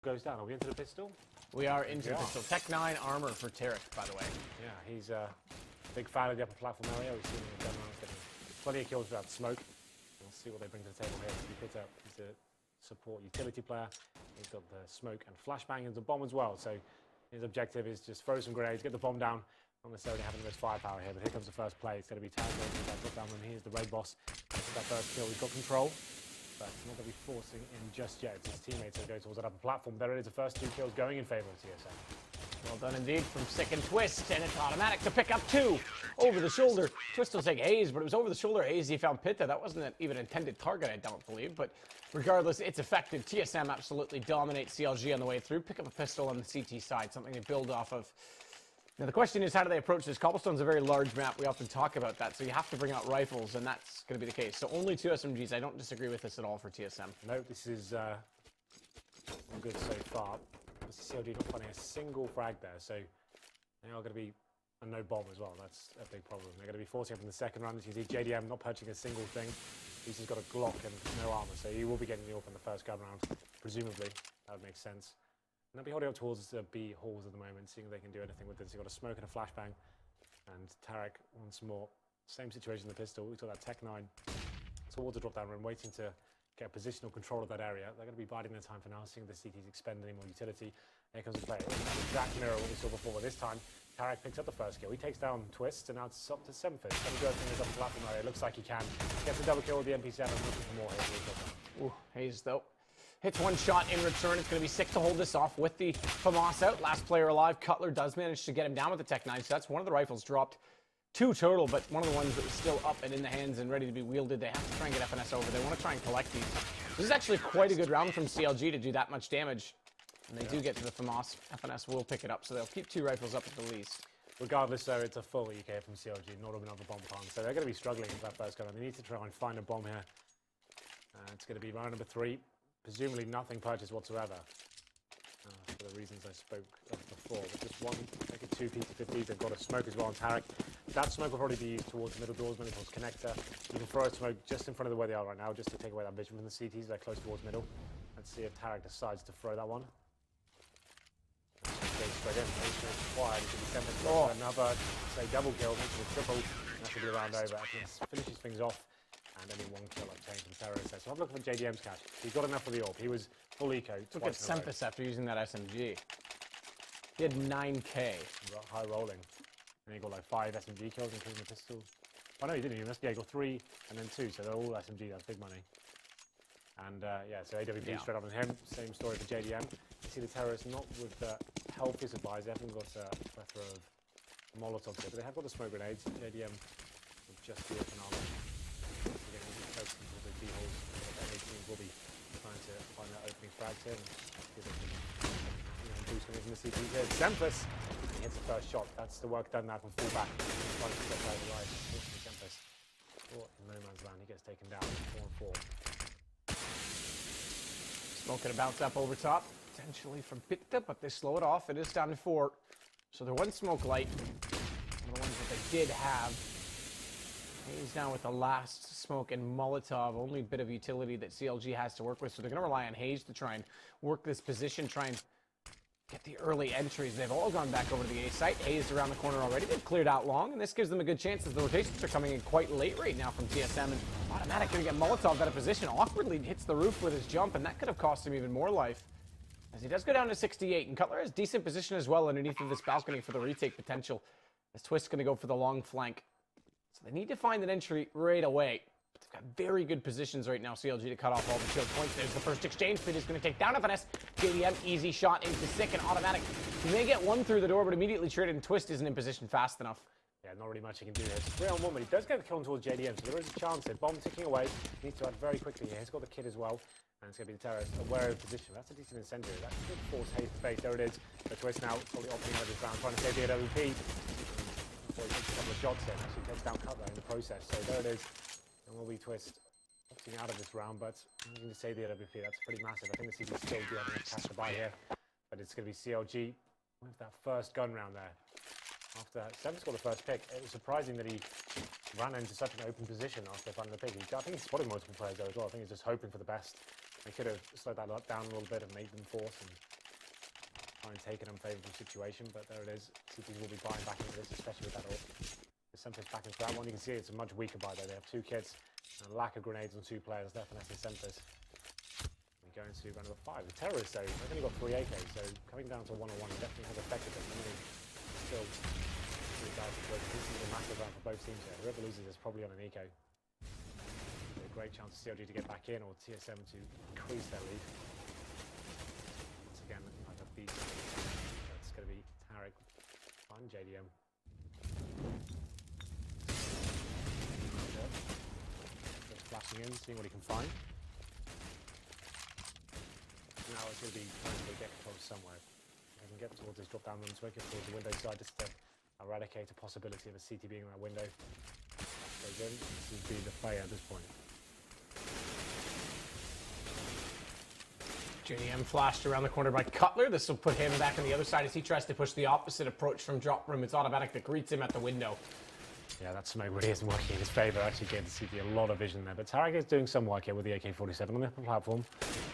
goes down. Are we into the pistol? We are into the pistol. Tech 9 armor for Tarek, by the way. Yeah, he's a big fan of the upper platform area. We've seen him in general getting plenty of kills without smoke. We'll see what they bring to the table here. He's a support utility player. He's got the smoke and flashbang and the bomb as well. So his objective is just throw some grenades, get the bomb down. Not necessarily having the most firepower here, but here comes the first play. It's going to be Tarek in that drop down room. Here's the raid boss. That first kill, he's got control. But it's not going to be forcing in just yet. It's his teammates that go towards that upper platform. There it is, the first 2 kills going in favor of TSM. Well done indeed from Sick and Twist, and it's automatic to pick up 2. Over the shoulder. Twist will take Hayes, but it was over the shoulder. Hayes, he found Pitta. That wasn't even an intended target, I don't believe. But regardless, it's effective. TSM absolutely dominates CLG on the way through. Pick up a pistol on the CT side, something to build off of. Now, the question is, how do they approach this? Cobblestone's a very large map. We often talk about that, so you have to bring out rifles, and that's going to be the case. So only 2 SMGs. I don't disagree with this at all for TSM. No, this is good so far. CLG not finding a single frag there, so they are going to be a no bomb as well. That's a big problem. They're going to be forcing up in the second round. As you can see, JDM not purchasing a single thing. He's just got a Glock and no armor, so he will be getting the up in the first gun round, presumably. That would make sense. And they'll be holding up towards the B halls at the moment, seeing if they can do anything with this. He's got a smoke and a flashbang. And Tarek once more. Same situation with the pistol. We've got that Tech 9 towards the drop-down room, waiting to get positional control of that area. They're going to be biding their time for now, seeing if the CTs expend any more utility. Here comes the play. Exact mirror of what we saw before, but this time Tarek picks up the first kill. He takes down Twist, and now it's up to 7-5. Can he go through his upper platform area? It looks like he can. Gets a double kill with the MP7, looking for more here. Ooh, Hayes, though. Hits 1 shot in return. It's going to be Sick to hold this off with the FAMAS out. Last player alive. Cutler does manage to get him down with the Tech 9. So that's one of the rifles dropped. 2 total, but one of the ones that was still up and in the hands and ready to be wielded. They have to try and get FNS over. They want to try and collect these. This is actually quite a good round from CLG to do that much damage. And they do get to the FAMAS. FNS will pick it up, so they'll keep 2 rifles up at the least. Regardless, though, it's a full EK from CLG, not another bomb farm. So they're going to be struggling with that first gun. They need to try and find a bomb here. It's going to be round number 3. Presumably nothing purchased whatsoever. For the reasons I spoke of before. But just 1, like a 2 P50. They've got a smoke as well on Tarek. That smoke will probably be used towards the middle doors, towards connector. You can throw a smoke just in front of the where they are right now, just to take away that vision from the CTs. They're close towards middle. Let's see if Tarek decides to throw that one. Goes straight in. Quiet. It should be 7 another, say, double kill, makes it a triple. That should be a round over. I think finishes things off. And only 1 kill obtained from terrorists there. So have a look at JDM's cash. He's got enough for the AWP. He was full eco. Look at Sempus after using that SMG. He had 9K. High rolling. And he got like 5 SMG kills, including the pistol. Oh no, he didn't. Yeah, he got 3 and then 2. So they're all SMG. That's big money. And yeah, so AWP straight up on him. Same story for JDM. You see the terrorists not with the healthiest advice. They haven't got a plethora of Molotovs here, but they have got the smoke grenades. JDM with just the open armor. The B holes. The teams will be trying to find that opening frag here and boost from the CTs here. Sempus, he hits the first shot. That's the work done now from fullback. Trying to get out of the right. Sempus, in no man's land, he gets taken down. 4-4. Smoke gonna bounce up over top, potentially from Pitta, but they slow it off. It is down to 4. So they're 1 smoke light. One of the ones that they did have. He's down with the last smoke and Molotov, only bit of utility that CLG has to work with. So they're going to rely on Hayes to try and work this position, try and get the early entries. They've all gone back over to the A site. Hayes around the corner already. They've cleared out long, and this gives them a good chance as the rotations are coming in quite late right now from TSM. And automatic going to get Molotov out of position. Awkwardly hits the roof with his jump, and that could have cost him even more life. As he does go down to 68, and Cutler has decent position as well underneath of this balcony for the retake potential. This Twist going to go for the long flank. So they need to find an entry right away. But they've got very good positions right now, CLG, to cut off all the choke points. There's the first exchange. Pit is going to take down FNS. JDM, easy shot into Sick and automatic. He may get 1 through the door, but immediately traded, and Twist isn't in position fast enough. Yeah, not really much he can do here. It's 3-on-1, but he does get the kill towards JDM, so there is a chance here. Bomb ticking away. He needs to act very quickly here. He's got the kid as well. And it's going to be the terrorist aware of position. That's a decent incendiary. That should force Hayes to face. There it is. The Twist now probably opting out of his round, trying to save the AWP. So he takes a couple of shots in, actually takes down Cutler in the process. So there it is. And will be Twist opting out of this round, but I'm going to save the AWP. That's pretty massive. I think the CT still do have enough cash to buy here. But it's going to be CLG with that first gun round there. After Seven's got the first pick, it was surprising that he ran into such an open position after finding the pick. I think he spotted multiple players there as well. I think he's just hoping for the best. They could have slowed that down a little bit and made them force and try and take an unfavourable situation, but there it is. CTs will be buying back into this, especially with that ult. The Semtex back into that one. You can see it's a much weaker buy though. They have 2 kits and a lack of grenades on 2 players. They're finessing Semtex. We go into round number 5. The terrorists though, they've only got 3 AKs, so coming down to 1-on-1 definitely has affected them. Still, this is a massive round for both teams here. Whoever loses is probably on an eco. A great chance for CLG to get back in, or TSM to increase their lead. Once again, like a beat. That's going to be Tarek and JDM. Just flashing in, seeing what he can find. Now it's going to be trying to get control somewhere. They can get towards this drop down run, smoke it towards the window side just to eradicate a possibility of a CT being in that window. Goes in. This would be the play at this point. JDM flashed around the corner by Cutler. This will put him back on the other side as he tries to push the opposite approach from drop room. It's automatic that greets him at the window. Yeah, that smoke really isn't working in his favour. Actually gave the CT a lot of vision there. But Tarek is doing some work here with the AK-47 on the platform.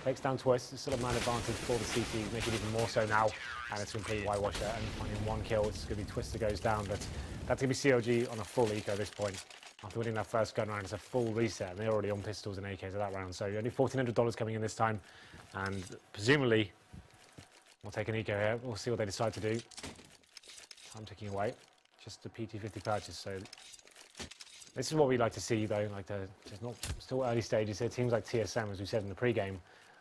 Takes down Twist. It's still a man advantage for the CT. Make it even more so now. And it's a complete whitewasher. And finding 1 kill. It's going to be Twist that goes down. But that's going to be CLG on a full eco at this point. After winning that first gun round, it's a full reset. And they're already on pistols and AKs at that round. So only $1,400 coming in this time. And presumably, we'll take an eco here. We'll see what they decide to do. Time ticking away. Just a PT50 purchase. So this is what we like to see, though. Like it's not still early stages here. Teams like TSM, as we said in the pre-game,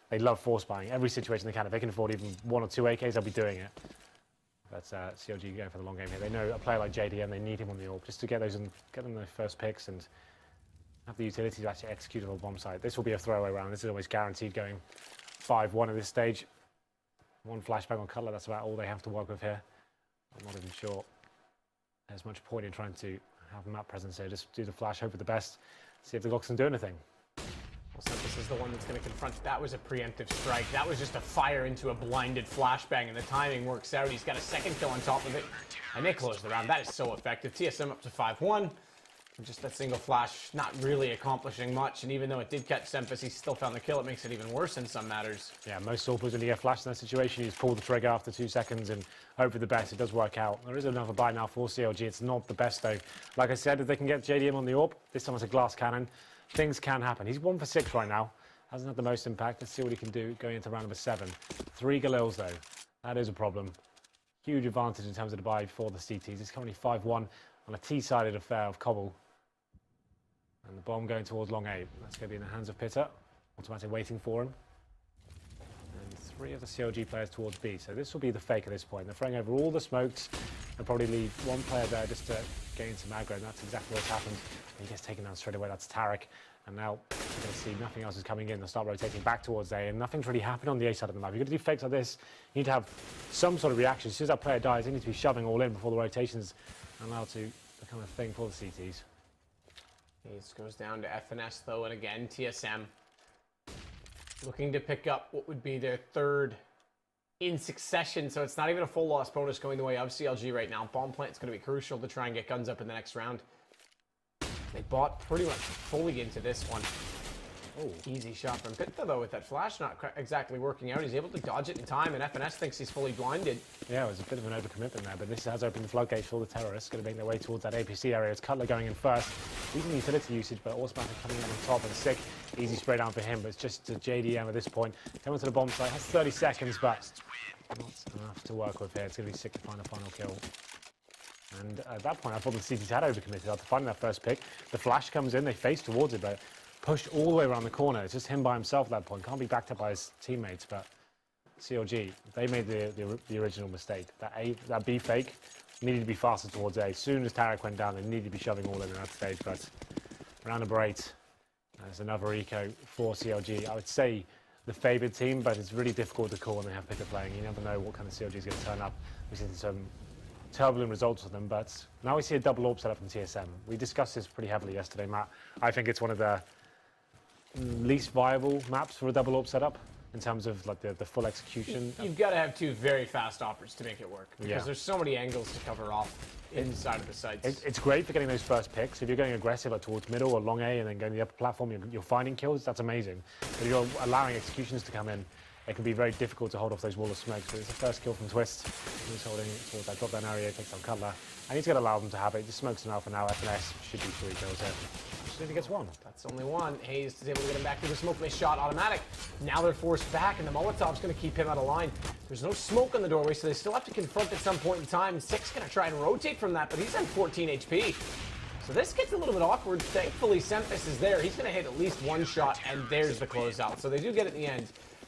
they love force buying every situation they can. If they can afford even 1 or 2 AKs, they'll be doing it. But CLG going for the long game here. They know a player like JDM, they need him on the AWP just to get those and get them their first picks and have the utility to actually execute on a bomb site. This will be a throwaway round. This is almost guaranteed going 5-1 at this stage. 1 flashbang on Cutler. That's about all they have to work with here. I'm not even sure there's much point in trying to have map presence here. Just do the flash, hope for the best, see if the Glox can do anything. Well, Semtex is the one that's going to confront. That was a preemptive strike. That was just a fire into a blinded flashbang, and the timing works out. He's got a 2nd kill on top of it, and they close the round. That is so effective. TSM up to 5-1. Just that single flash not really accomplishing much, and even though it did catch Semtex, he still found the kill. It makes it even worse in some matters. Yeah, most AWPers, when you get flashed in that situation, you just pull the trigger after 2 seconds and hope for the best. It does work out. There is another buy now for CLG. It's not the best, though. Like I said, if they can get JDM on the AWP, this time it's a glass cannon, things can happen. He's 1 for 6 right now. Hasn't had the most impact. Let's see what he can do going into round number 7. 3 Galils, though. That is a problem. Huge advantage in terms of the buy for the CTs. It's currently 5-1 on a T-sided affair of Cobble. And the bomb going towards long A. That's going to be in the hands of Pitter. Automatic waiting for him. And 3 of the CLG players towards B. So this will be the fake at this point. They're throwing over all the smokes. They'll probably leave 1 player there just to gain some aggro. And that's exactly what's happened. And he gets taken down straight away. That's Tarek. And now you're going to see nothing else is coming in. They'll start rotating back towards A. And nothing's really happened on the A side of the map. You're going to do fakes like this. You need to have some sort of reaction. As soon as that player dies, they need to be shoving all in before the rotations are allowed to become a thing for the CTs. This goes down to FNS though, and again, TSM looking to pick up what would be their 3rd in succession, so it's not even a full loss bonus going the way of CLG right now. Bomb plant's going to be crucial to try and get guns up in the next round. They bought pretty much fully into this one. Oh, easy shot from Pitta though with that flash not exactly working out. He's able to dodge it in time, and FNS thinks he's fully blinded. Yeah, it was a bit of an overcommitment there, but this has opened the floodgates for the terrorists. Going to make their way towards that APC area. It's Cutler going in first. Decent utility usage, but automatic coming out on top and sick. Easy spray down for him, but it's just JDM at this point. Coming to the bomb site, has 30 seconds, but not enough to work with here. It's going to be sick to find a final kill. And at that point, I thought the CTs had overcommitted after finding that first pick. The flash comes in, they face towards it, but pushed all the way around the corner. It's just him by himself at that point. Can't be backed up by his teammates, but CLG, they made the original mistake. That B fake needed to be faster towards A. As soon as Tarek went down, they needed to be shoving all in that stage, but round number 8, there's another eco for CLG. I would say the favoured team, but it's really difficult to call when they have Pitter playing. You never know what kind of CLG is going to turn up. We've seen some turbulent results with them, but now we see a double AWP setup from TSM. We discussed this pretty heavily yesterday, Matt. I think it's one of the least viable maps for a double AWP setup in terms of like the full execution. You've got to have 2 very fast operators to make it work, because there's so many angles to cover off inside of the sites. It's great for getting those first picks. If you're going aggressive like towards middle or long A and then going to the upper platform, you're finding kills, that's amazing. But if you're allowing executions to come in, it can be very difficult to hold off those wall of smokes. But it's the first kill from Twist. He's holding it towards that drop down area, takes down Cutler. And he's going to allow them to have it. Just smokes him out for now. FNS should be 3 kills here. Just he gets 1. That's only 1. Hayes is able to get him back through the smoke. They shot automatic. Now they're forced back, and the Molotov's going to keep him out of line. There's no smoke on the doorway, so they still have to confront at some point in time. Six going to try and rotate from that, but he's at 14 HP. So this gets a little bit awkward. Thankfully, Sempus is there. He's going to hit at least 1 shot, and there's the closeout. So they do get it in the end.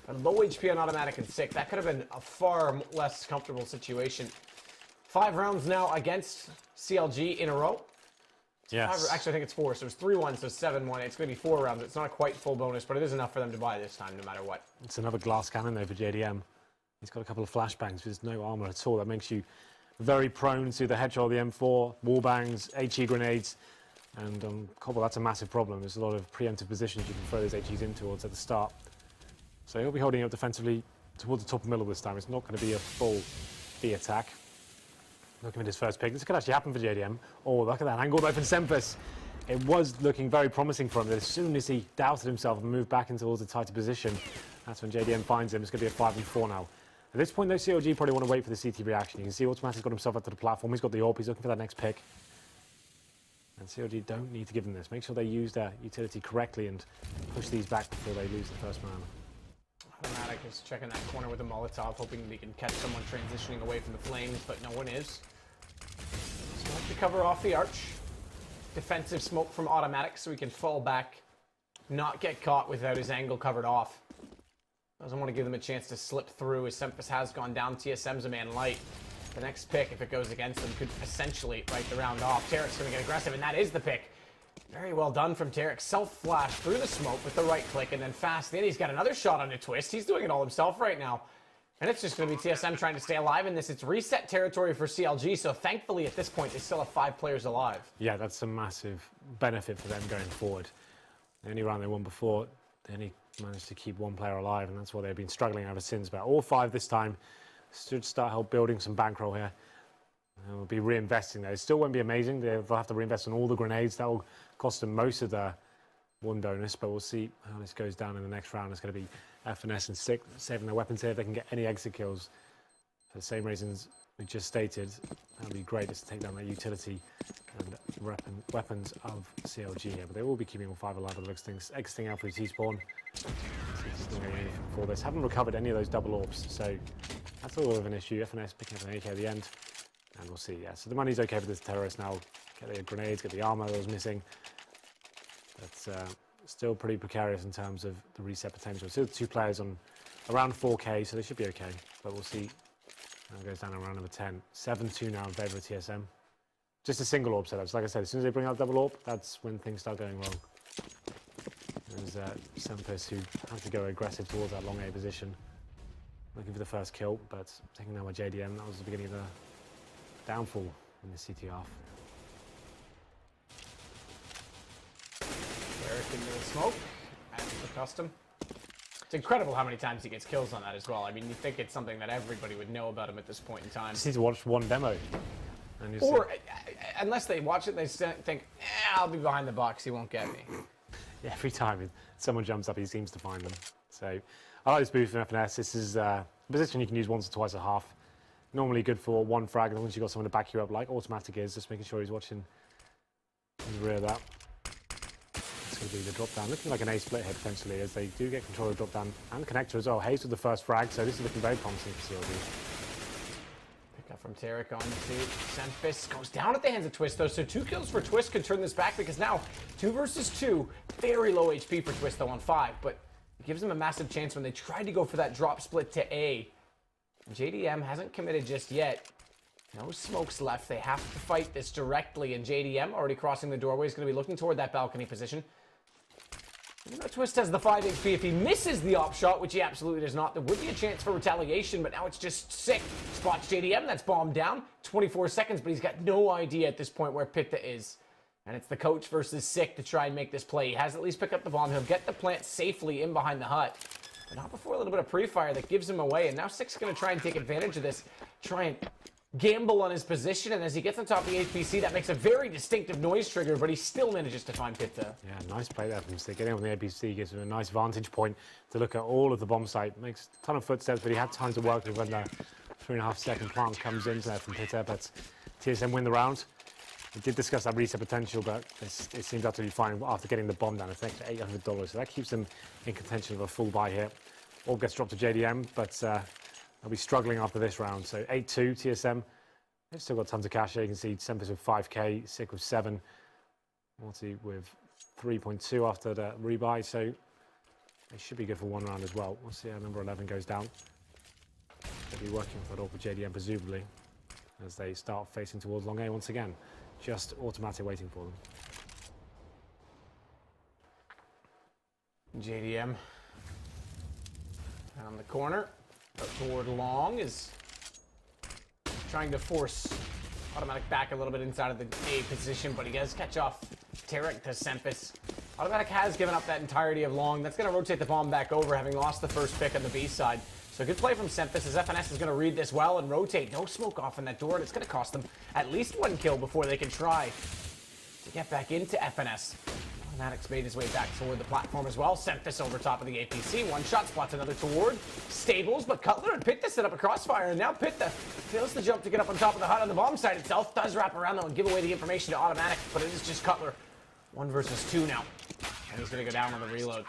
A low HP on automatic and Sick. That could have been a far less comfortable situation. 5 rounds now against CLG in a row. Yes. Actually, I think it's 4. So it's 3-1, so 7-1. It's going to be 4 rounds. It's not quite full bonus, but it is enough for them to buy this time, no matter what. It's another glass cannon there for JDM. He's got a couple of flashbangs. There's no armor at all. That makes you very prone to the headshot, the M4, wallbangs, HE grenades. And on Cobble, that's a massive problem. There's a lot of preemptive positions you can throw those HEs in towards at the start. So he'll be holding it up defensively towards the top middle this time. It's not going to be a full B attack. Looking at his first pick. This could actually happen for JDM. Oh, look at that angle though from Sempus. It was looking very promising for him. That as soon as he doubted himself and moved back into towards a tighter position, that's when JDM finds him. It's going to be a 5-4 now. At this point, though, CLG probably want to wait for the CT reaction. You can see Automatic's got himself up to the platform. He's got the AWP. He's looking for that next pick. And CLG don't need to give them this. Make sure they use their utility correctly and push these back before they lose the first man. Automatic is checking that corner with a Molotov, hoping he can catch someone transitioning away from the flames, but no one is. Smoke to cover off the arch. Defensive smoke from Automatic so he can fall back, not get caught without his angle covered off. Doesn't want to give them a chance to slip through as Sempus has gone down. TSM's a man light. The next pick, if it goes against them, could essentially write the round off. Tarek's going to get aggressive, and that is the pick. Very well done from Tarek. Self-flash through the smoke with the right click, and then fast in. He's got another shot on a Twist. He's doing it all himself right now. And it's just going to be TSM trying to stay alive in this. It's reset territory for CLG, so thankfully at this point they still have 5 players alive. Yeah, that's a massive benefit for them going forward. The only round they won before, they only managed to keep 1 player alive, and that's why they've been struggling ever since. But all 5 this time should start help building some bankroll here. And we'll be reinvesting there. It still won't be amazing. They'll have to reinvest on all the grenades. That will cost them most of their 1 bonus, but we'll see how this goes down in the next round. It's going to be FNS and Sick saving their weapons here. If they can get any exit kills for the same reasons we just stated, that would be great just to take down that utility and weapons of CLG here. But they will be keeping all 5 alive. It looks things exiting out through T-spawn. For this. Haven't recovered any of those double orbs, so that's all of an issue. FNS picking up an AK at the end, and we'll see. Yeah, so the money's okay for this terrorist now. Get the grenades, get the armor that was missing. That's still pretty precarious in terms of the reset potential. Still 2 players on around 4K, so they should be okay. But we'll see how it goes down in round number 10. 7-2 now in favour of TSM. Just a single orb setup. So like I said, as soon as they bring out double orb, that's when things start going wrong. There's Sempus who had to go aggressive towards that long A position. Looking for the first kill, but taking down by JDM. That was the beginning of the downfall in the CT half. Eric into the smoke, as per custom. It's incredible how many times he gets kills on that as well. I mean, you think it's something that everybody would know about him at this point in time. Just need to watch 1 demo. And or, unless they watch it, they think, I'll be behind the box, he won't get me. Yeah, every time someone jumps up, he seems to find them. So I like this boost from FNS. This is a position you can use once or twice a half. Normally good for 1 frag, as long as you've got someone to back you up, like Automatic is, just making sure he's watching in the rear of that. It's going to be the drop down. Looking like an A split here potentially, as they do get control of the drop down and connector as well. Hayes with the first frag, so this is looking very promising for CLG. Pick up from Tarek on to Sempus. Goes down at the hands of Twist though, so 2 kills for Twist could turn this back because now 2 versus 2. Very low HP for Twist though on 5, but it gives them a massive chance when they tried to go for that drop split to A. JDM hasn't committed just yet. No smokes left. They have to fight this directly, and JDM already crossing the doorway is going to be looking toward that balcony position. You know, Twist has the 5 HP. If he misses the op shot, which he absolutely does not, there would be a chance for retaliation, but now it's just Sick. Spots JDM, that's bombed down. 24 seconds, but he's got no idea at this point where Pitta is. And it's the coach versus Sick to try and make this play. He has at least picked up the bomb. He'll get the plant safely in behind the hut. But not before a little bit of pre-fire that gives him away. And now Sick's going to try and take advantage of this. Try and gamble on his position, and as he gets on top of the HPC, that makes a very distinctive noise trigger, but he still manages to find Pitta. Yeah, nice play there from Stick. Getting on the APC gives him a nice vantage point to look at all of the bomb site. Makes a ton of footsteps, but he had time to work with when the 3.5-second plant comes in there from Pitta, but TSM win the round. We did discuss that reset potential, but it seems absolutely fine after getting the bomb down. It's an extra $800, so that keeps them in contention of a full buy here. All gets dropped to JDM, but they'll be struggling after this round. So 8-2 TSM. They've still got tons of cash here. You can see Sempus with 5k, Sick with 7, Morty with 3.2 after the rebuy. So they should be good for one round as well. We'll see how number 11 goes down. They'll be working with that AWP JDM presumably as they start facing towards long A once again. Just automatic waiting for them. JDM on the corner, but toward long is trying to force Automatic back a little bit inside of the A position, but he does catch off Tarek to Sempus. Automatic has given up that entirety of long. That's going to rotate the bomb back over, having lost the first pick on the B side. So good play from Sempus as FNS is going to read this well and rotate. No smoke off in that door, and it's going to cost them at least one kill before they can try to get back into FNS. Automatic's made his way back toward the platform as well. Sempus over top of the APC. One shot spots another toward Stables, but Cutler and Pitta set up a crossfire, and now Pitta fails to jump to get up on top of the hut on the bomb site itself. Does wrap around though and give away the information to Automatic, but it is just Cutler. 1 versus 2 now. And he's going to go down on the reload.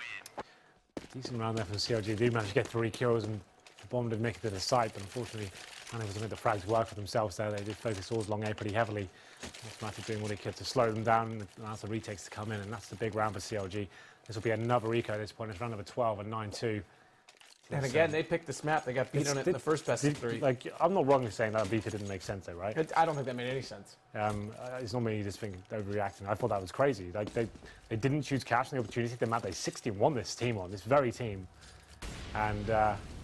Decent round there from CLG. They managed to get 3 kills, and the bomb did make it to the site, but unfortunately unable to make the frags work for themselves there. They did focus towards long A pretty heavily. Automatic doing what he could to slow them down and allow the retakes to come in, and that's the big round for CLG. This will be another eco at this point. It's round number 12 and 9-2. And again, they picked this map. They got beat on it in the first best of 3. Like, I'm not wrong in saying that beta didn't make sense though, right? I don't think that made any sense. It's not me just thinking overreacting. I thought that was crazy. Like, they didn't choose cash on the opportunity. The map they 16-1 this team on, this very team. And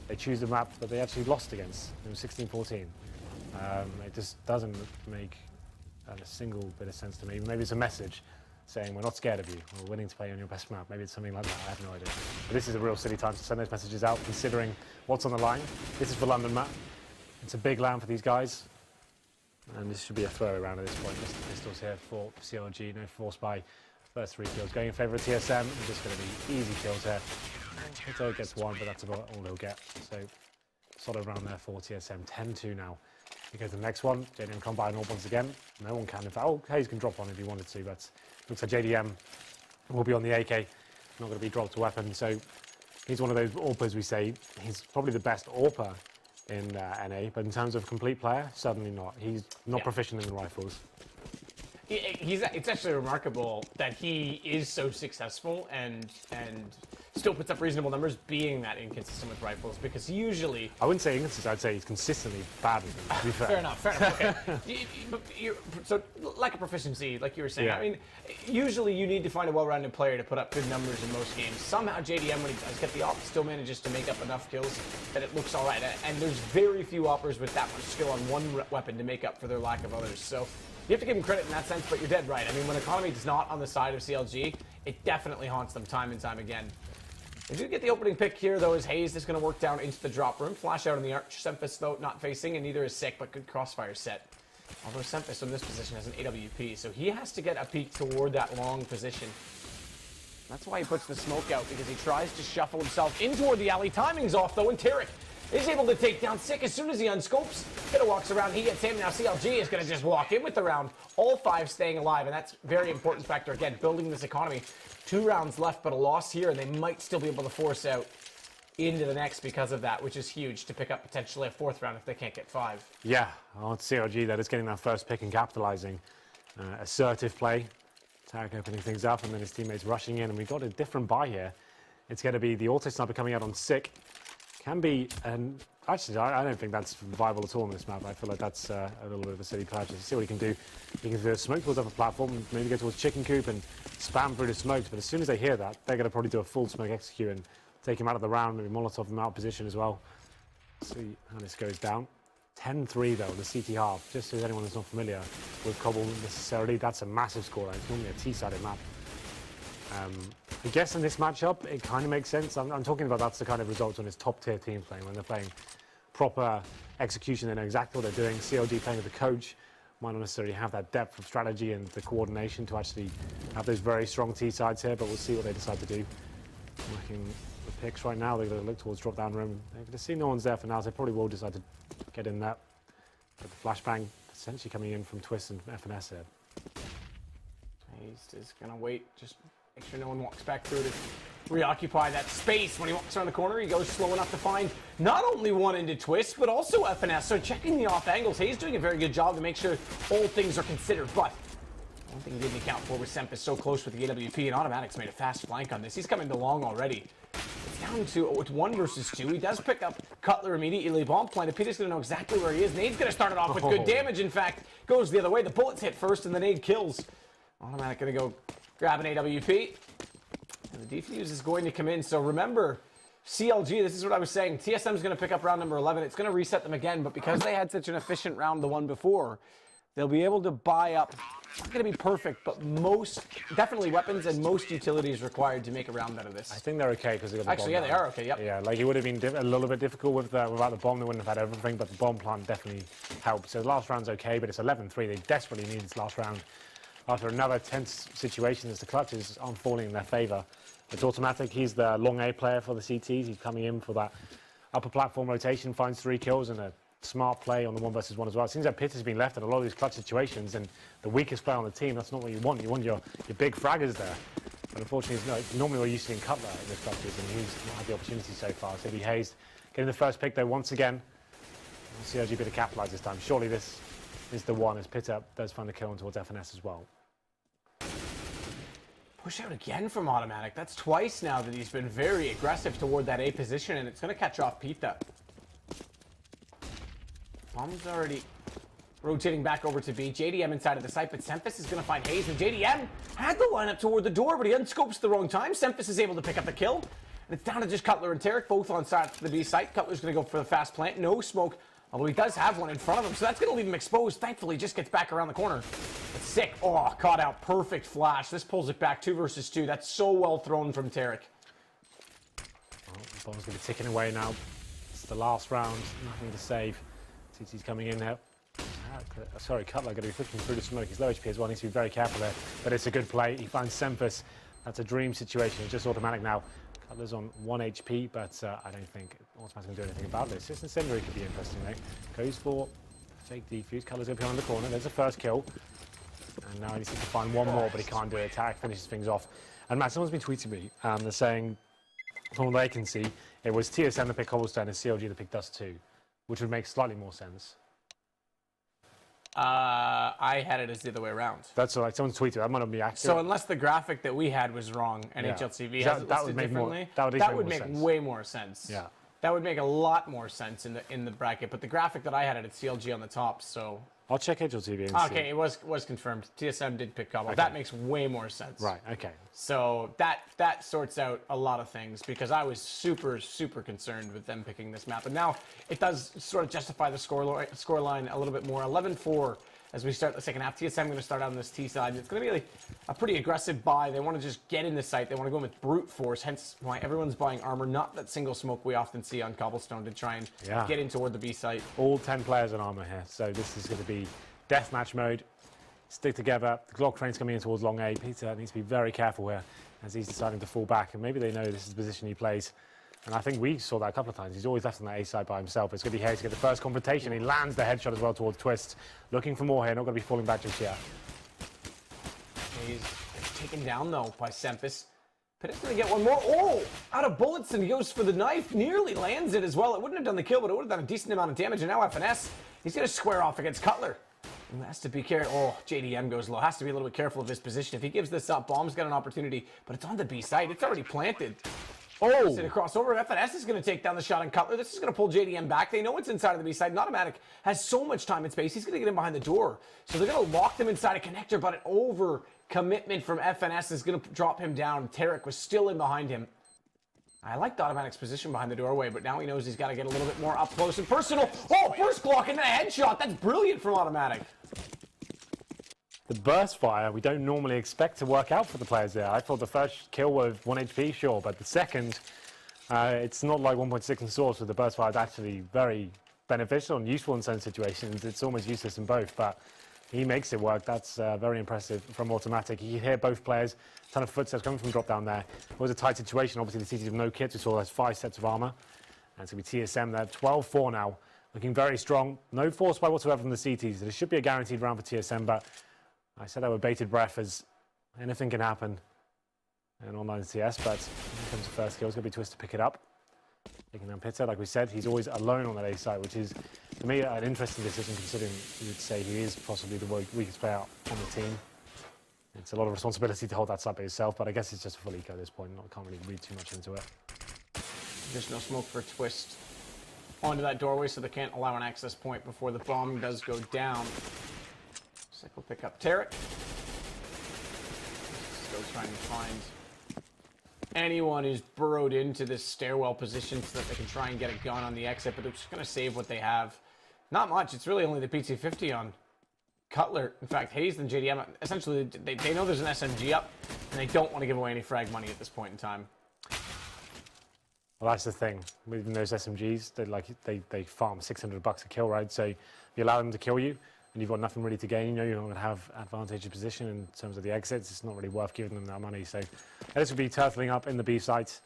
they choose the map that they actually lost against. It was 16-14. It just doesn't make a single bit of sense to me. Maybe it's a message saying we're not scared of you, we're willing to play on your best map. Maybe it's something like that, I have no idea. But this is a real silly time to send those messages out, considering what's on the line. This is for London map. It's a big land for these guys. And this should be a throwaway round at this point. Just the pistols here for CLG, no force by first 3 kills. Going in favour of TSM, and just going to be easy kills here. Hito gets 1, but that's about all he'll get. So solid round there for TSM, 10-2 now. We go to the next one. JDM can't buy an AWP once again. No one can. In fact, oh, Hayes can drop one if he wanted to, but looks like JDM will be on the AK. Not going to be dropped a weapon. So he's one of those AWPers we say he's probably the best AWPer in NA, but in terms of complete player, certainly not. He's not proficient in the rifles. It's actually remarkable that he is so successful and still puts up reasonable numbers being that inconsistent with rifles, because usually... I wouldn't say inconsistent, I'd say he's consistently bad with them, to be fair. Fair enough, okay. So lack of proficiency, like you were saying, I mean, usually you need to find a well-rounded player to put up good numbers in most games. Somehow JDM, when he does get the op, still manages to make up enough kills that it looks all right. And there's very few oppers with that much skill on one weapon to make up for their lack of others. So you have to give him credit in that sense, but you're dead right. I mean, when economy is not on the side of CLG, it definitely haunts them time and time again. They do get the opening pick here, though, as Hayes is going to work down into the drop room. Flash out on the arch. Sempus, though, not facing, and neither is Sick, but good crossfire set. Although Sempus in this position has an AWP, so he has to get a peek toward that long position. That's why he puts the smoke out, because he tries to shuffle himself in toward the alley. Timing's off, though, and Tarek is able to take down Sick as soon as he unscopes. Pitta walks around, he gets him. Now CLG is going to just walk in with the round. All 5 staying alive, and that's a very important factor. Again, building this economy. 2 rounds left, but a loss here, and they might still be able to force out into the next because of that, which is huge to pick up potentially a 4th round if they can't get 5. Yeah, on CLG, that is getting that first pick and capitalizing. Assertive play, Tarek opening things up, and then his teammates rushing in, and we've got a different buy here. It's going to be the auto sniper coming out on Sick. Can be, and actually, I don't think that's viable at all on this map. I feel like that's a little bit of a silly purchase. See what he can do. He can do a smoke towards up a platform, maybe go towards Chicken Coop and spam through the smokes. But as soon as they hear that, they're going to probably do a full smoke execute and take him out of the round, maybe Molotov him out of position as well. See how this goes down. 10-3 though, the CT half. Just so anyone who's not familiar with Cobble necessarily, that's a massive score. It's normally a T-sided map. I guess in this matchup, it kind of makes sense. I'm talking about that's the kind of results when it's top-tier teams playing, when they're playing proper execution. They know exactly what they're doing. CLG playing with the coach might not necessarily have that depth of strategy and the coordination to actually have those very strong T sides here, but we'll see what they decide to do. Marking the picks right now, they're going to look towards drop down room. They're going to see no one's there for now, so they probably will decide to get in that. But the flashbang essentially coming in from Twist and FNS here. He's just going to wait, just make sure no one walks back through to reoccupy that space. When he walks around the corner, he goes slow enough to find not only one into Twist, but also FNS. So checking the off angles. Hayes doing a very good job to make sure all things are considered. But one thing he didn't account for was Sempis so close with the AWP, and Automatic's made a fast flank on this. He's coming to long already. It's down to it's 1 versus 2. He does pick up Cutler immediately. Bomb planted. Peter's going to know exactly where he is. Nade's going to start it off with good damage. In fact, goes the other way. The bullets hit first, and the nade kills. Automatic going to go grab an AWP. And the defuse is going to come in. So remember, CLG, this is what I was saying. TSM is going to pick up round number 11. It's going to reset them again, but because they had such an efficient round the one before, they'll be able to buy up. It's not going to be perfect, but definitely weapons and most utilities required to make a round out of this. I think they're okay because they got the Actually, bomb yeah, they down. are okay, yep. Yeah, like it would have been a little bit difficult without the bomb. They wouldn't have had everything, but the bomb plant definitely helped. So the last round's okay, but it's 11-3. They desperately need this last round. After another tense situation as the clutches aren't falling in their favour. It's Automatic. He's the long A player for the CTs. He's coming in for that upper platform rotation, finds 3 kills and a smart play on the 1 versus 1 as well. It seems like Pitt has been left in a lot of these clutch situations, and the weakest player on the team, that's not what you want. You want your big fraggers there. But unfortunately, it's normally we're used to seeing Cutler in those clutches, and he's not had the opportunity so far. So it'll be Hayes getting the first pick, though, once again. CLG bit to capitalise this time. Surely this is the one as Pitt does find the kill towards FNS as well. Push out again from Automatic. That's twice now that he's been very aggressive toward that A position, and it's going to catch off Pita. Bomb's already rotating back over to B. JDM inside of the site, but Sempis is going to find Hayes, and JDM had the lineup toward the door, but he unscopes the wrong time. Sempis is able to pick up the kill, and it's down to just Cutler and Tarek, both on side of the B site. Cutler's going to go for the fast plant. No smoke, although he does have one in front of him, so that's going to leave him exposed. Thankfully, he just gets back around the corner. It's sick. Oh, caught out. Perfect flash. This pulls it back 2 versus 2. That's so well thrown from Tarek. Well, the bomb's going to be ticking away now. It's the last round. Nothing to save. TT's coming in now. Sorry, Cutler going to be flicking through the smoke. He's low HP as well. Needs to be very careful there. But it's a good play. He finds Sempis. That's a dream situation. It's just Automatic now. Cutler's on 1 HP, but I don't think Automatic's going to do anything about this. This incendiary could be interesting, though. Goes for fake defuse. Cutler's up behind the corner. There's the first kill. And now he needs to find one more, but he can't do it. Tarek finishes things off. And Matt, someone's been tweeting me. They're saying, from what they can see, it was TSM that picked Cobblestone and CLG that picked Dust 2, which would make slightly more sense. I had it as the other way around. That's all right. Someone's tweeted. That might not be accurate. So unless the graphic that we had was wrong and Yeah. HLTV has it listed differently, that would make way more sense. Yeah. That would make a lot more sense in the bracket. But the graphic that I had at CLG on the top, so. I'll check HLTV and see. Okay, it was confirmed. TSM did pick Cobble. Okay. That makes way more sense. Right, okay. So that sorts out a lot of things because I was super concerned with them picking this map. And now it does sort of justify the scoreline a little bit more. 11-4 as we start the second half. TSM going to start out on this T side. It's going to be like a pretty aggressive buy. They want to just get in the site. They want to go in with brute force, hence why everyone's buying armor, not that single smoke we often see on Cobblestone to try and get in toward the B site. All 10 players on armor here, so this is going to be deathmatch mode. Stick together. The Glock train's coming in towards long A. Peter needs to be very careful here as he's deciding to fall back, and maybe they know this is the position he plays. And I think we saw that a couple of times. He's always left on that A side by himself. It's going to be Hayes to get the first confrontation. He lands the headshot as well towards Twist. Looking for more here. Not going to be falling back just yet. He's taken down, though, by Sempis. Pitt's going to get one more. Oh! Out of bullets, and he goes for the knife. Nearly lands it as well. It wouldn't have done the kill, but it would have done a decent amount of damage. And now FNS, he's going to square off against Cutler. And has to be careful. Oh, JDM goes low. Has to be a little bit careful of his position. If he gives this up, Bomb's got an opportunity, but it's on the B side. It's already planted. Oh! Across over. FNS is going to take down the shot on Cutler. This is going to pull JDM back. They know it's inside of the B side. And Automatic has so much time and space. He's going to get in behind the door. So they're going to lock them inside a connector, but an over commitment from FNS is going to drop him down. Tarek was still in behind him. I liked Automatic's position behind the doorway, but now he knows he's got to get a little bit more up close and personal. Oh, first Glock and a headshot. That's brilliant from Automatic. The burst fire, we don't normally expect to work out for the players there. I thought the first kill was 1 HP, sure, but the second, it's not like 1.6 in source with the burst fire. It's actually very beneficial and useful in certain situations. It's almost useless in both, but he makes it work. That's very impressive from Automatic. You hear both players, a ton of footsteps coming from drop down there. It was a tight situation. Obviously, the CTs have no kits. We saw those 5 sets of armor. And it's going to be TSM there. 12-4 now. Looking very strong. No force by whatsoever from the CTs. There should be a guaranteed round for TSM, but I said that with bated breath as anything can happen in online CS. But here comes the first kill. It's going to be Twist to pick it up. Taking down Pitta, like we said, he's always alone on that A side, which is, for me, an interesting decision considering you would say he is possibly the weakest player on the team. It's a lot of responsibility to hold that side by yourself, but I guess it's just a full eco at this point. Can't really read too much into it. There's no smoke for Twist onto that doorway, so they can't allow an access point before the bomb does go down. Sick will pick up Tarek. Still trying to find anyone who's burrowed into this stairwell position so that they can try and get a gun on the exit, but they're just going to save what they have. Not much. It's really only the PT-50 on Cutler. In fact, Hayes and JDM, essentially, they know there's an SMG up, and they don't want to give away any frag money at this point in time. Well, that's the thing. With those SMGs, they farm $600 a kill, right? So if you allow them to kill you, and you've got nothing really to gain, you know you're not going to have advantageous position in terms of the exits. It's not really worth giving them that money. So this would be turtling up in the B sites.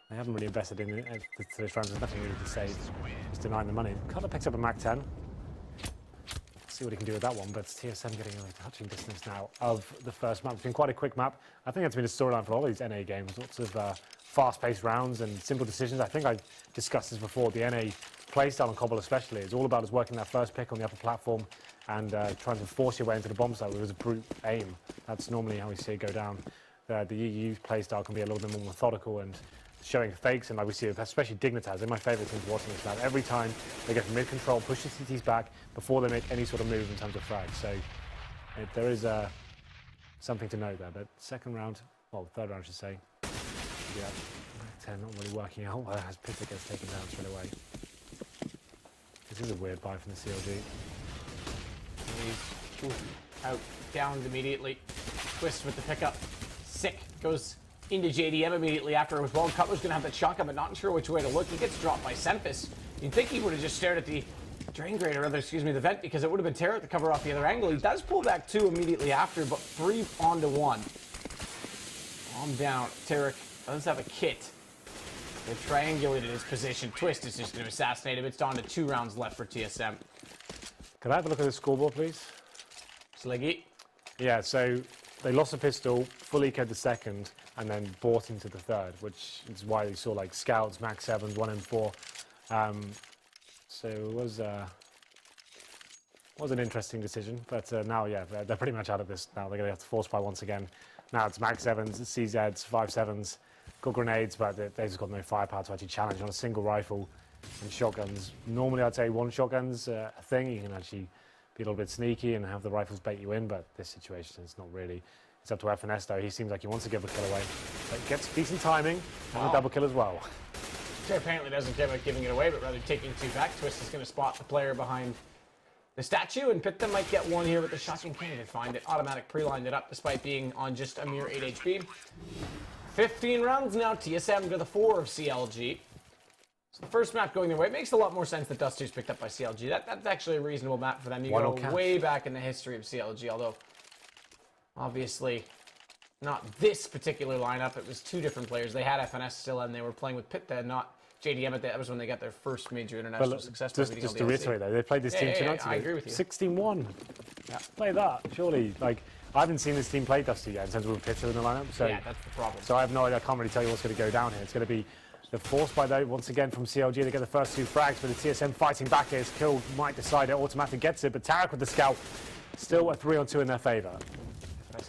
They haven't really invested in it to this round. There's nothing really to say. Just denying the money. Cutler picks up a Mac 10. See what he can do with that one, but TSM getting a touching distance now of the first map. It's been quite a quick map. I think it's been a storyline for all these NA games. Lots of fast-paced rounds and simple decisions. I think I discussed this before. The NA playstyle on Cobble especially is all about us working that first pick on the upper platform and trying to force your way into the bomb site with a brute aim. That's normally how we see it go down. The EU playstyle can be a little bit more methodical and showing fakes, and like we see, especially Dignitas, they're my favourite teams watching this now. Every time they get from mid-control, push the CTs back before they make any sort of move in terms of frags. So there is something to note there. But second round, well, third round I should say, yeah, Mac 10 not really working out as Pitta gets taken down straight away. This is a weird buy from the CLG. He's out, downed immediately. Twist with the pickup. Sick. Goes into JDM immediately after as well. Cutler's going to have that shotgun, but not sure which way to look. He gets dropped by Sempus. You'd think he would have just stared at the drain grate, or rather, excuse me, the vent, because it would have been Tarek to cover off the other angle. He does pull back 2 immediately after, but 3 onto 1. Bomb down. Tarek does have a kit. They've triangulated his position. Twist is just going to assassinate him. It's down to 2 rounds left for TSM. Can I have a look at the scoreboard, please? Sliggy. Yeah, so they lost a pistol, fully ecoed the second, and then bought into the third, which is why you saw like scouts, max 7s, 1 M4. So it was an interesting decision, but now, yeah, they're pretty much out of this now. They're going to have to force buy once again. Now it's max 7s, CZs, 5.7s, got grenades, but they've just got no firepower to actually challenge on a single rifle and shotguns. Normally I'd say one shotgun's a thing. You can actually be a little bit sneaky and have the rifles bait you in, but this situation is not really. It's up to FNS though. He seems like he wants to give a kill away, but gets decent timing and a double kill as well. Apparently doesn't care about giving it away, but rather taking 2 back. Twist is going to spot the player behind the statue, and Pitta might get one here with the shotgun. Can't even find it. Automatic pre-lined it up despite being on just a mere 8 HP. 15 rounds now. TSM to the 4 of CLG. So the first map going their way. It makes a lot more sense that Duster's picked up by CLG. That's actually a reasonable map for them. You go way back in the history of CLG, although obviously not this particular lineup. It was 2 different players. They had FNS still, and they were playing with Pitta, not JDM. That was when they got their first major international success. Just to reiterate, though, they played this team 2 nights ago. I agree with you. 16-1. Yeah. Play that, surely. Like, I haven't seen this team play Dusty yet in terms of Pitta in the lineup. So, yeah, that's the problem. So I have no idea. I can't really tell you what's going to go down here. It's going to be the force by though once again from CLG. They get the first 2 frags, but the TSM fighting back here. His kill might decide it. Automatic gets it, but Tarek with the scout. Still a 3-on-2 in their favour.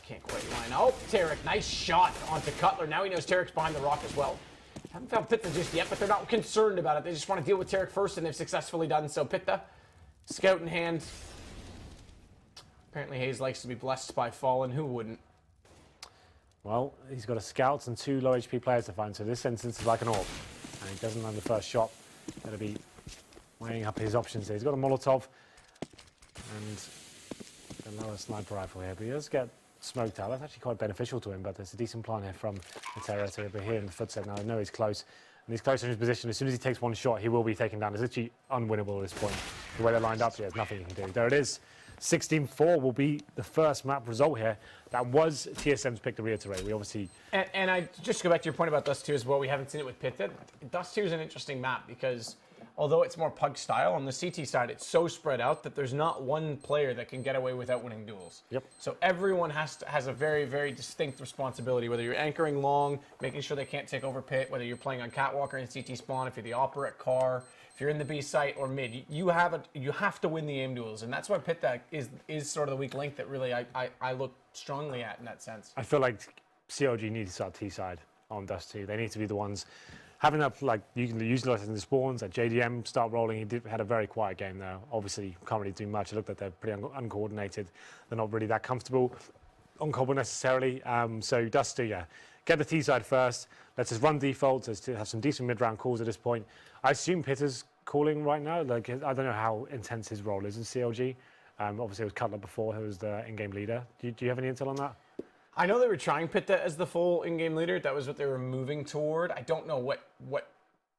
Can't quite line. Oh, Tarek, nice shot onto Cutler. Now he knows Tarek's behind the rock as well. Haven't found Pitta just yet, but they're not concerned about it. They just want to deal with Tarek first, and they've successfully done so. Pitta, scout in hand. Apparently Hayes likes to be blessed by Fallen. Who wouldn't? Well, he's got a scout and 2 low HP players to find, so this instance is like an orb. And he doesn't land the first shot. Going to be weighing up his options here. He's got a Molotov and the lower sniper rifle here, but he does get smoked out. That's actually quite beneficial to him, but there's a decent plan here from the Terra to over here in the footstep. Now I know he's close. And he's close in his position. As soon as he takes one shot, he will be taken down. It's literally unwinnable at this point. The way they're lined up, there's nothing you can do. There it is. 16-4 will be the first map result here. That was TSM's pick, to reiterate. We obviously... And I just go back to your point about Dust 2 as well. We haven't seen it with Pitted. Dust 2 is an interesting map because although it's more pug style, on the CT side, it's so spread out that there's not one player that can get away without winning duels. Yep. So everyone has a very, very distinct responsibility, whether you're anchoring long, making sure they can't take over pit, whether you're playing on catwalk or in CT spawn, if you're the opera at car, if you're in the B site or mid, you have to win the aim duels, and that's why pit deck is sort of the weak link that really I look strongly at in that sense. I feel like CLG need to start T-side on Dust 2. They need to be the ones having that, like, you can utilise the spawns, at JDM start rolling. He had a very quiet game there. Obviously, can't really do much. It looked like they're pretty uncoordinated. They're not really that comfortable on Cobble necessarily. So Dust 2, yeah. Get the T-side first. Let's just run default. Let's have some decent mid-round calls at this point. I assume Pitter's calling right now. Like, I don't know how intense his role is in CLG. Obviously, it was Cutler before, who was the in-game leader. Do you have any intel on that? I know they were trying Pitta as the full in-game leader. That was what they were moving toward. I don't know what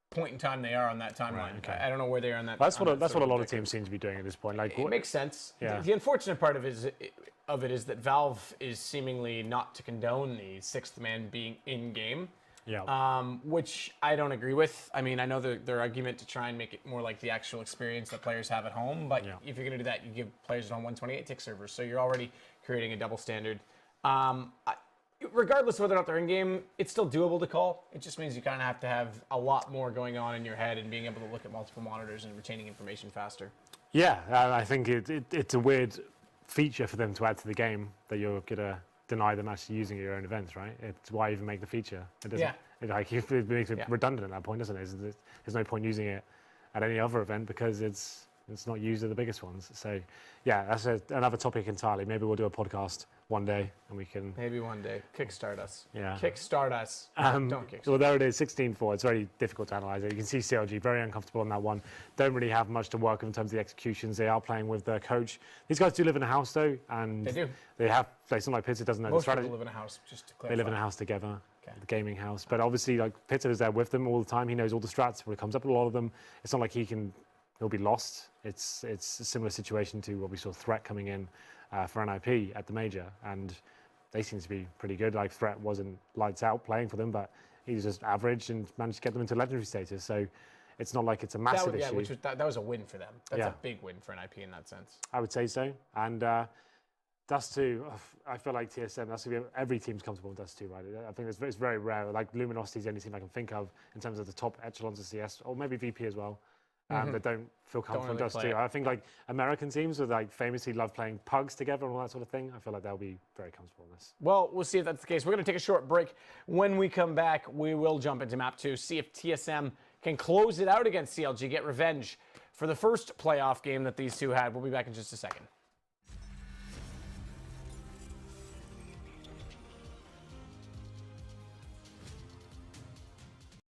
point in time they are on that timeline. Right, okay. I don't know where they are on that. That's what a lot of teams seem to be doing at this point. Like, it makes sense. Yeah. The unfortunate part of it is that Valve is seemingly not to condone the sixth man being in-game. Yeah. Which I don't agree with. I mean, I know their argument to try and make it more like the actual experience that players have at home, but if you're going to do that, you give players on 128 tick servers, so you're already creating a double standard. Regardless of whether or not they're in game, it's still doable to call. It just means you kind of have to have a lot more going on in your head and being able to look at multiple monitors and retaining information faster. Yeah, I think it's a weird feature for them to add to the game that you're gonna deny them actually using your own events, right? It's why even make the feature. It doesn't. It makes it redundant at that point, doesn't it? There's no point using it at any other event because it's not used at the biggest ones. So, yeah, that's another topic entirely. Maybe we'll do a podcast one day and we can... Maybe one day. Kickstart us. Yeah. Kickstart us. Don't kickstart. Well, there it is, 16-4. It's very difficult to analyse it. You can see CLG very uncomfortable on that one. Don't really have much to work with in terms of the executions. They are playing with their coach. These guys do live in a house, though, and they do. It's not like Pitta doesn't know Most the strategy. people live in a house, just to clarify. They live in a house together, the gaming house. But obviously, like, Pitta is there with them all the time. He knows all the strats when it comes up with a lot of them. It's not like he'll be lost. It's a similar situation to what we saw Threat coming in for NIP at the major, and they seem to be pretty good. Like, Threat wasn't lights out playing for them, but he was just average and managed to get them into legendary status. So it's not like it's a massive issue. That was a win for them. That's a big win for NIP in that sense. I would say so. And Dust 2, I feel like TSM, that's going to be every team's comfortable with Dust 2, right? I think it's very rare. Like, Luminosity is the only team I can think of in terms of the top echelons of CS, or maybe VP as well. That don't feel comfortable with Dust 2. I think, like, American teams would, like, famously love playing pugs together and all that sort of thing. I feel like they'll be very comfortable in this. Well, we'll see if that's the case. We're going to take a short break. When we come back, we will jump into map 2, see if TSM can close it out against CLG, get revenge for the first playoff game that these two had. We'll be back in just a second.